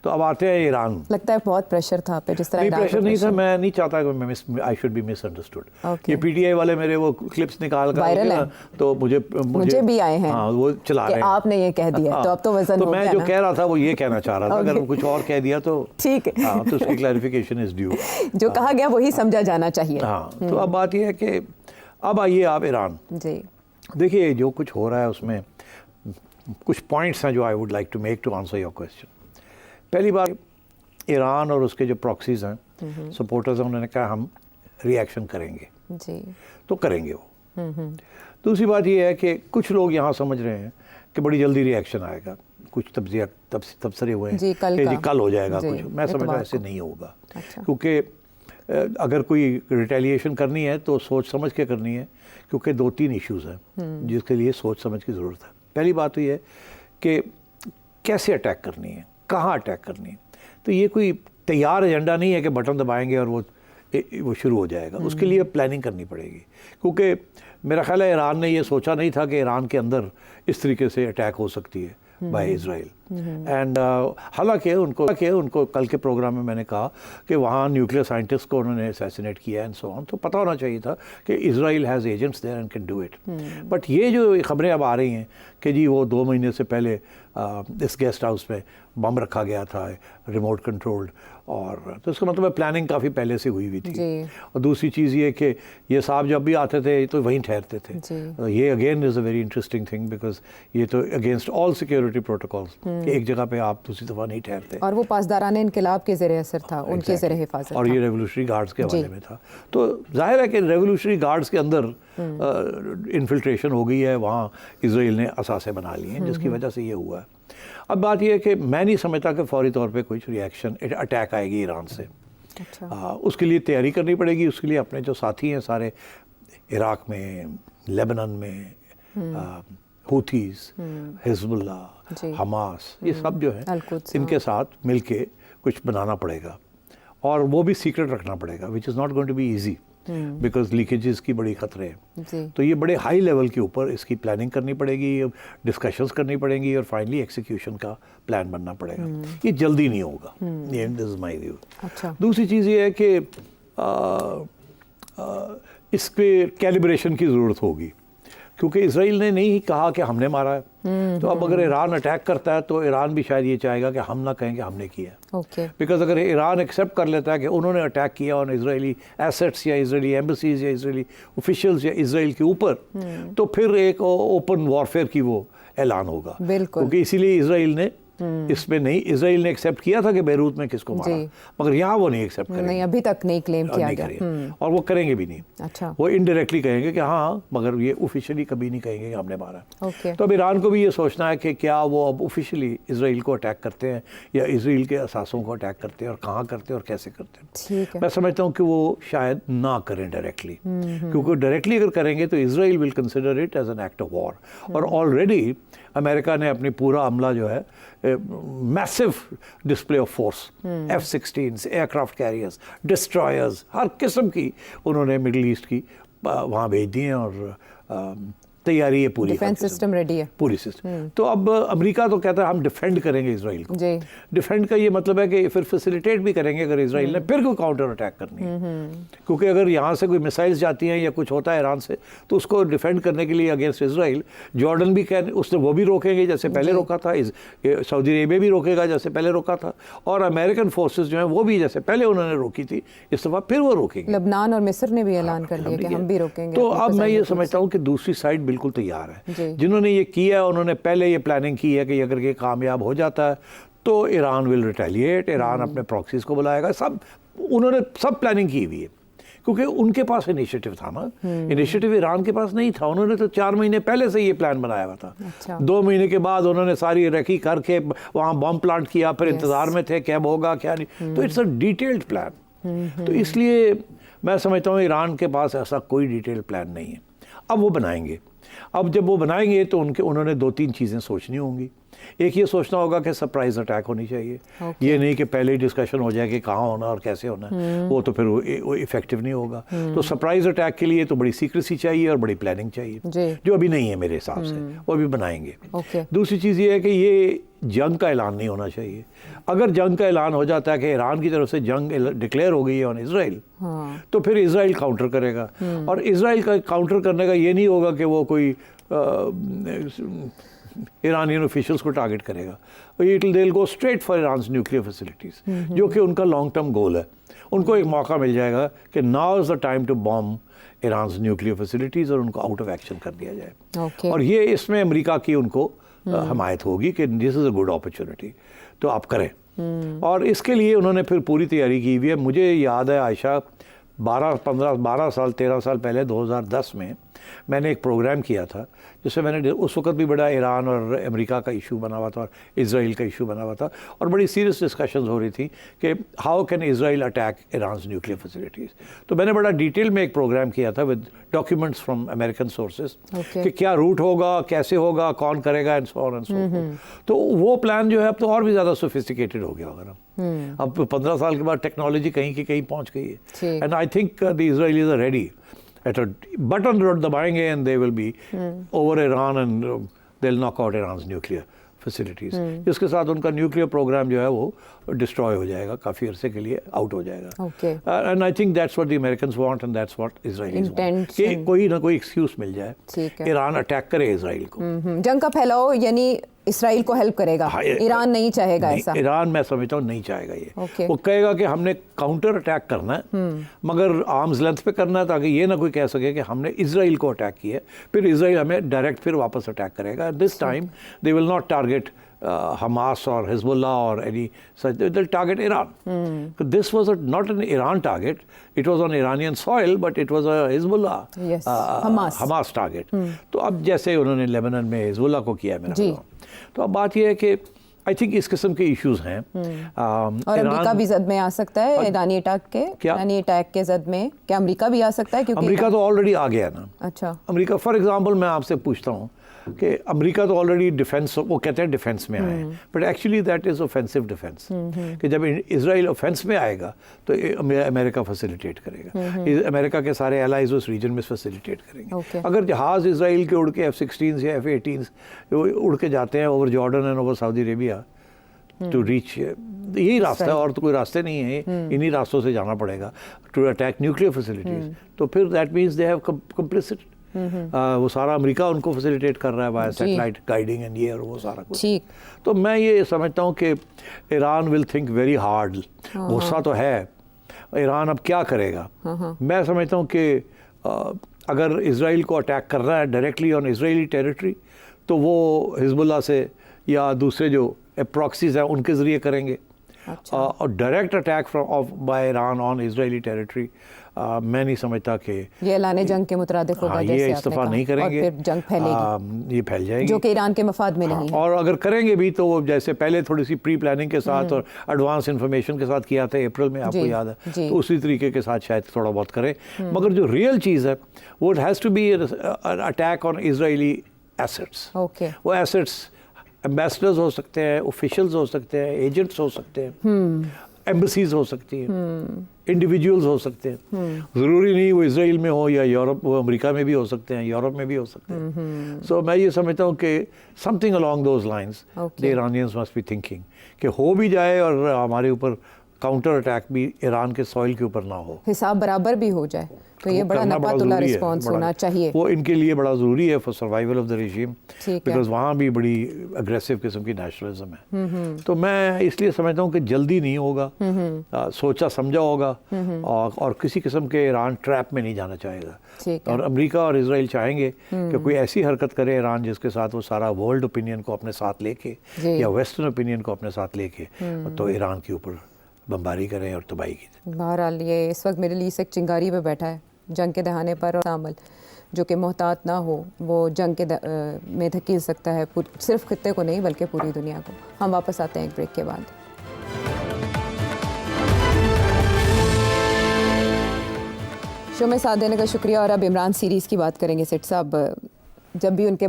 तो अब आते हैं ईरान। लगता है बहुत प्रेशर था पे जिस तरह नहीं, प्रेशर नहीं था, मैं नहीं चाहता कि आई शुड बी मिसअंडरस्टूड। ये पीटीआई वाले मेरे वो क्लिप्स निकाल कर तो मुझे भी आए हैं, हाँ, वो चला रहे हैं आपने ये कह दिया, तो अब तो वजन हो गया। मैं जो कह रहा था वो ये कहना चाह रहा था, अगर कुछ और कह दिया तो ठीक है, हाँ, तो उसकी क्लैरिफिकेशन इज ड्यू। जो कहा गया वही समझा जाना चाहिए। हाँ, तो अब बात ये है कि अब आइए आप ईरान। जी देखिए जो कुछ हो रहा है उसमें कुछ पॉइंट्स हैं जो I would like to make to answer your question. पहली बात, ईरान और उसके जो प्रॉक्सीज हैं, सपोर्टर्स हैं, उन्होंने कहा हम रिएक्शन करेंगे जी, तो करेंगे वो। दूसरी बात ये है कि कुछ लोग यहाँ समझ रहे हैं कि बड़ी जल्दी रिएक्शन आएगा, कुछ तबसरे हुए हैं कि कल हो जाएगा कुछ। मैं समझ रहा हूँ ऐसे नहीं होगा। अच्छा। क्योंकि अगर कोई रिटेलिएशन करनी है तो सोच समझ के करनी है, क्योंकि 2-3 इश्यूज़ हैं जिसके लिए सोच समझ की ज़रूरत है। पहली बात तो ये है कि कैसे अटैक करनी है, कहाँ अटैक करनी है। तो ये कोई तैयार एजेंडा नहीं है कि बटन दबाएंगे और वो शुरू हो जाएगा। उसके लिए प्लानिंग करनी पड़ेगी, क्योंकि मेरा ख्याल है ईरान ने ये सोचा नहीं था कि ईरान के अंदर इस तरीके से अटैक हो सकती है बाय इज़राइल। एंड हालांकि उनको कल के प्रोग्राम में मैंने कहा कि वहाँ न्यूक्लियर साइंटिस्ट को उन्होंने असैसिनेट किया एंड सो ऑन, तो पता होना चाहिए था कि Israel has agents there and can do it. But ये जो खबरें अब आ रही हैं कि जी वो 2 महीने से पहले इस गेस्ट हाउस में बम रखा गया था, रिमोट कंट्रोल्ड, और तो इसका मतलब प्लानिंग काफ़ी पहले से हुई हुई थी। और दूसरी चीज़ ये कि ये साहब जब भी आते थे तो वहीं ठहरते थे। तो ये again is a very interesting thing, because ये तो अगेंस्ट ऑल सिक्योरिटी प्रोटोकॉल्स कि एक जगह पे आप दूसरी दफ़ा नहीं ठहरते। और वो पासदाराने इनकलाब के ज़रिए असर था, उनके ज़रिए हिफाजत, और ये रेवोल्यूशनरी गार्ड्स के हवाले में था। तो जाहिर है कि रेवोल्यूशनरी गार्ड्स के अंदर इन्फिल्ट्रेशन हो गई है, वहाँ इज़राइल ने असासे बना लिए हैं, जिसकी वजह से ये हुआ है। अब बात यह है कि मैं नहीं समझता कि फौरी तौर पे कुछ रिएक्शन अटैक आएगी ईरान से। अच्छा। उसके लिए तैयारी करनी पड़ेगी। उसके लिए अपने जो साथी हैं सारे इराक में, लेबनान में, हूथीज़, हिजबुल्लाह, हमास, ये सब जो है इनके साथ मिलके कुछ बनाना पड़ेगा, और वो भी सीक्रेट रखना पड़ेगा, which is not going to be easy because leakages की बड़ी ख़तरे हैं। तो ये बड़े हाई लेवल के ऊपर इसकी प्लानिंग करनी पड़ेगी, डिस्कशंस करनी पड़ेंगी, और फाइनली एक्सिक्यूशन का प्लान बनना पड़ेगा। ये जल्दी नहीं होगा, दिस इज़ माय व्यू। अच्छा। दूसरी चीज़ ये है कि इस पे कैलिब्रेशन की ज़रूरत होगी, क्योंकि इज़राइल ने नहीं कहा कि हमने मारा है। तो अब अगर ईरान अटैक करता है तो ईरान भी शायद ये चाहेगा कि हम ना कहें कि हमने किया। बिकॉज अगर ईरान एक्सेप्ट कर लेता है कि उन्होंने अटैक किया और इजरायली एसेट्स या इजरायली एम्बेसीज या इजरायली ऑफिशियल्स या इजराइल के ऊपर, तो फिर एक ओपन वॉरफेयर की वो ऐलान होगा। क्योंकि इसीलिए इजराइल ने इसमें नहीं, इजराइल ने एक्सेप्ट किया था कि बेरूत में किसको मारा, मगर यहाँ वो नहीं एक्सेप्ट करेंगे। नहीं, अभी तक नहीं क्लेम किया गया, और वो करेंगे भी नहीं। अच्छा। वो इनडायरेक्टली कहेंगे कि हाँ, मगर ये ऑफिशियली कभी नहीं कहेंगे कि हमने मारा। तो अब ईरान को भी ये सोचना है कि क्या वो अब ऑफिशियली इजराइल को अटैक करते हैं या इजराइल के असासों को अटैक करते हैं, और कहाँ करते हैं और कैसे करते हैं। मैं समझता हूँ कि वो शायद ना करें डायरेक्टली, क्योंकि डायरेक्टली अगर करेंगे तो Israel will consider it as an act of war. और ऑलरेडी अमेरिका ने अपनी पूरा हमला जो है, massive display of force, F-16 aircraft carriers, destroyers, हर किस्म की उन्होंने मिडिल ईस्ट की वहाँ भेज दी हैं, और तैयारी है पूरी, डिफेंस सिस्टम रेडी है, पूरी सिस्टम। तो अब अमेरिका तो कहता है हम डिफेंड करेंगे इजराइल को। डिफेंड का ये मतलब है कि फिर फैसिलिटेट भी करेंगे अगर इजराइल ने फिर कोई काउंटर अटैक करनी है। क्योंकि अगर यहाँ से कोई मिसाइल्स जाती हैं या कुछ होता है ईरान से, तो उसको डिफेंड करने के लिए अगेंस्ट इजराइल जॉर्डन भी उसने वो भी रोकेंगे जैसे पहले रोका था, सऊदी अरेबिया भी रोकेगा जैसे पहले रोका था, और अमेरिकन फोर्सेज जो हैं वो भी जैसे पहले उन्होंने रोकी थी इस दफ़ा फिर वो रोकेंगे। लेबनान और मिस्र ने भी ऐलान कर दिया कि हम भी रोकेंगे। तो अब मैं ये समझता हूँ कि दूसरी साइड बिल्कुल तैयार है। जिन्होंने ये किया, उन्होंने पहले ये प्लानिंग की है कि अगर ये कामयाब हो जाता है तो ईरान विल रिटेलिएट, ईरान अपने प्रॉक्सीज को बुलाएगा, सब उन्होंने सब प्लानिंग की हुई है, क्योंकि उनके पास इनिशिएटिव था ना। इनिशिएटिव ईरान के पास नहीं था, उन्होंने तो 4 महीने पहले से ये प्लान बनाया हुआ था। अच्छा। 2 महीने के बाद उन्होंने सारी रेकी करके वहाँ बम प्लांट किया, फिर इंतजार में थे क्या होगा क्या नहीं। तो इट्स अ डिटेल्ड प्लान। तो इसलिए मैं समझता हूँ ईरान के पास ऐसा कोई डिटेल्ड प्लान नहीं है। अब वो बनाएंगे। अब जब वो बनाएंगे तो उन्होंने 2-3 चीज़ें सोचनी होंगी। एक ये सोचना होगा कि सरप्राइज अटैक होनी चाहिए। ये नहीं कि पहले ही डिस्कशन हो जाए कि कहाँ होना और कैसे होना है, वो तो फिर वो इफेक्टिव नहीं होगा। तो सरप्राइज अटैक के लिए तो बड़ी सीक्रेसी चाहिए और बड़ी प्लानिंग चाहिए, जो अभी नहीं है मेरे हिसाब से, वो अभी बनाएंगे। दूसरी चीज़ ये है कि ये जंग का ऐलान नहीं होना चाहिए। अगर जंग का ऐलान हो जाता है कि ईरान की तरफ से जंग डिक्लेयर हो गई है ऑन इजराइल, तो फिर इजराइल काउंटर करेगा। और इजराइल का काउंटर करने का ये नहीं होगा कि वो कोई ईरानियन ऑफिशियल्स को टारगेट करेगा। It will go straight for Iran's nuclear facilities, जो कि उनका लॉन्ग टर्म गोल है। उनको एक मौका मिल जाएगा कि now is the time to bomb Iran's nuclear facilities और उनको आउट ऑफ एक्शन कर दिया जाए। और ये इसमें अमेरिका की उनको हमायत होगी कि this is a good opportunity, तो आप करें। और इसके लिए उन्होंने फिर पूरी तैयारी की हुई है। मुझे याद है आयशा 12 साल 13 साल पहले 2010 में मैंने एक प्रोग्राम किया था, जिससे मैंने उस वक्त भी बड़ा ईरान और अमेरिका का इशू बना हुआ था और इजराइल का इशू बना हुआ था, और बड़ी सीरियस डिस्कशंस हो रही थी कि how can Israel attack Iran's nuclear facilities. तो मैंने बड़ा डिटेल में एक प्रोग्राम किया था with documents from American sources कि क्या रूट होगा, कैसे होगा, कौन करेगा, and so on and so fourth. तो वो प्लान जो है अब तो और भी ज़्यादा सोफिस्टिकेटेड हो गया होगा ना। अब 15 साल के बाद टेक्नोलॉजी कहीं की कहीं पहुँच गई है, and I think the Israelis are ready at a button दबाएंगे and they will be over Iran and they'll knock out Iran's nuclear facilities, जिसके साथ उनका न्यूक्लियर प्रोग्राम जो है वो डिस्ट्रॉय हो जाएगा, काफ़ी अरसे के लिए आउट हो जाएगा। And I think that's what the Americans want and that's what Israelis want, कि कोई ना कोई एक्सक्यूज मिल जाए, ईरान अटैक करे इजराइल को। जंग का फैलाव यानी इसराइल को हेल्प करेगा। ईरान नहीं चाहेगा ऐसा। ईरान मैं समझता हूँ नहीं चाहेगा ये। वो कहेगा कि हमने काउंटर अटैक करना है, मगर आर्म्स लेंथ पे करना है, ताकि ये ना कोई कह सके कि हमने इजराइल को अटैक किया, फिर इजराइल हमें डायरेक्ट फिर वापस अटैक करेगा। This time they will not target Hamas or Hezbollah or any such, they'll target Iran. This was not an Iran target, it was on Iranian soil, but it was a Hezbollah, Hamas target. तो अब जैसे उन्होंने Lebanon में Hezbollah को किया है मेरा, तो अब बात यह है कि आई थिंक इस किस्म के इश्यूज हैं। और अमेरिका भी जद में आ सकता है ईरानी अटैक के जद में, क्या अमेरिका भी आ सकता है? क्योंकि अमेरिका तो ऑलरेडी आ गया ना। अच्छा, अमेरिका फॉर एग्जांपल मैं आपसे पूछता हूँ कि अमेरिका तो ऑलरेडी डिफेंस, वो कहते हैं डिफेंस में आए हैं, but actually that is offensive defence, कि जब इजराइल ऑफेंस में आएगा तो अमेरिका फैसिलिटेट करेगा, अमेरिका के सारे एलाइज उस रीजन में फैसिलिटेट करेंगे। अगर जहाज इजराइल के उड़ के F-16 या F-18 उड़ के जाते हैं over Jordan and over Saudi Arabia to reach, यही रास्ता है और तो कोई रास्ते नहीं है, इन्हीं रास्तों से जाना पड़ेगा टू अटैक न्यूक्लियर फैसिलिटीज, तो फिर that means they have complicit. वो सारा अमेरिका उनको फैसिलिटेट कर रहा है बाय सैटेलाइट गाइडिंग एंड ये और वो सारा कुछ। तो मैं ये समझता हूँ कि Iran will think very hard. गुस्सा तो है, ईरान अब क्या करेगा? मैं समझता हूँ कि अगर इजराइल को अटैक कर रहा है डायरेक्टली ऑन इजरायली टेरिटरी, तो वो हिजबुल्लाह से या दूसरे जो प्रॉक्सीज हैं उनके ज़रिए करेंगे। और direct attack from by Iran on Israeli territory मैं नहीं समझता कि ये ऐलान जंग के मुतरादिफ होगा। ये इस दफ़ा नहीं करेंगे, और फिर जंग फैलेगी, ये फैल जाएगी, जो कि ईरान के मफाद में नहीं है। और अगर करेंगे भी तो वो जैसे पहले थोड़ी सी प्री प्लानिंग के साथ और एडवांस इंफॉर्मेशन के साथ किया था अप्रैल में, आपको याद है, तो उसी तरीके के साथ शायद थोड़ा बहुत करें। मगर जो रियल चीज़ है वो it has to be attack on Israeli assets. वो एसेट्स एम्बेसडर्स हो सकते हैं, ऑफिशियल्स हो सकते हैं, एजेंट्स हो सकते हैं, एम्बेसीज हो सकती हैं, इंडिविजुअल्स हो सकते हैं, ज़रूरी नहीं वो इजराइल में हो या यूरोप, वो अमेरिका में भी हो सकते हैं, यूरोप में भी हो सकते हैं। सो मैं ये समझता हूँ कि something along those lines the Iranians must be thinking कि हो भी जाए और हमारे ऊपर काउंटर अटैक भी ईरान के सॉइल के ऊपर ना हो, हिसाब बराबर भी हो जाए, तो ये बड़ा नपातुला रिस्पॉन्स होना चाहिए। वो इनके लिए बड़ा ज़रूरी है for survival of the regime, because वहाँ भी बड़ी अग्रेसिव किस्म की नेशनलिज्म है। तो मैं इसलिए समझता हूँ कि जल्दी नहीं होगा, सोचा समझा होगा, और किसी किस्म के ईरान ट्रैप में नहीं जाना चाहेगा। और अमेरिका और इजराइल चाहेंगे कि कोई ऐसी हरकत करे ईरान जिसके साथ वो सारा वर्ल्ड ओपिनियन को अपने साथ लेके या वेस्टर्न ओपिनियन को अपने साथ लेके तो ईरान के ऊपर बमबारी करें और तबाही की। बहरहाल ये इस वक्त मेरे लिए एक चिंगारी पे बैठा है जंग के दहाने पर, और अमल जो कि मोहतात ना हो वो जंग के में धकेल सकता है सिर्फ खित्ते को नहीं बल्कि पूरी दुनिया को। हम वापस आते हैं एक ब्रेक के बाद। शो में साथ देने का शुक्रिया। और अब इमरान सीरीज़ की बात करेंगे। सेठ साहब, जब भी उनके